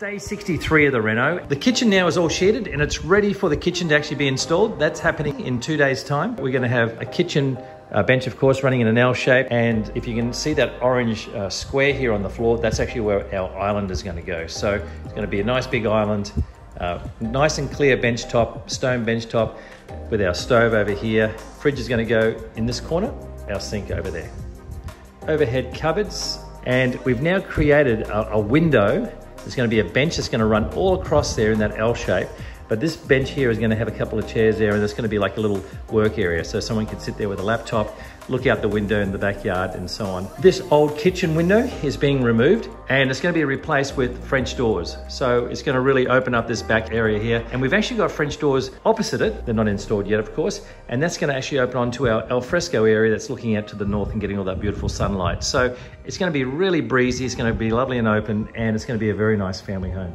Day 63 of the reno. The kitchen now is all sheeted and it's ready for the kitchen to actually be installed. That's happening in 2 days' time. We're going to have a kitchen bench, of course, running in an L shape. And if you can see that orange square here on the floor, that's actually where our island is going to go. So it's going to be a nice big island, nice and clear bench top, stone bench top with our stove over here. Fridge is going to go in this corner, our sink over there. Overhead cupboards. And we've now created a window. There's going to be a bench that's going to run all across there in that L shape. But this bench here is going to have a couple of chairs there, and there's going to be like a little work area. So someone can sit there with a laptop, look out the window in the backyard and so on. This old kitchen window is being removed and it's going to be replaced with French doors. So it's going to really open up this back area here. And we've actually got French doors opposite it. They're not installed yet, of course. And that's going to actually open onto our al fresco area that's looking out to the north and getting all that beautiful sunlight. So it's going to be really breezy. It's going to be lovely and open, and it's going to be a very nice family home.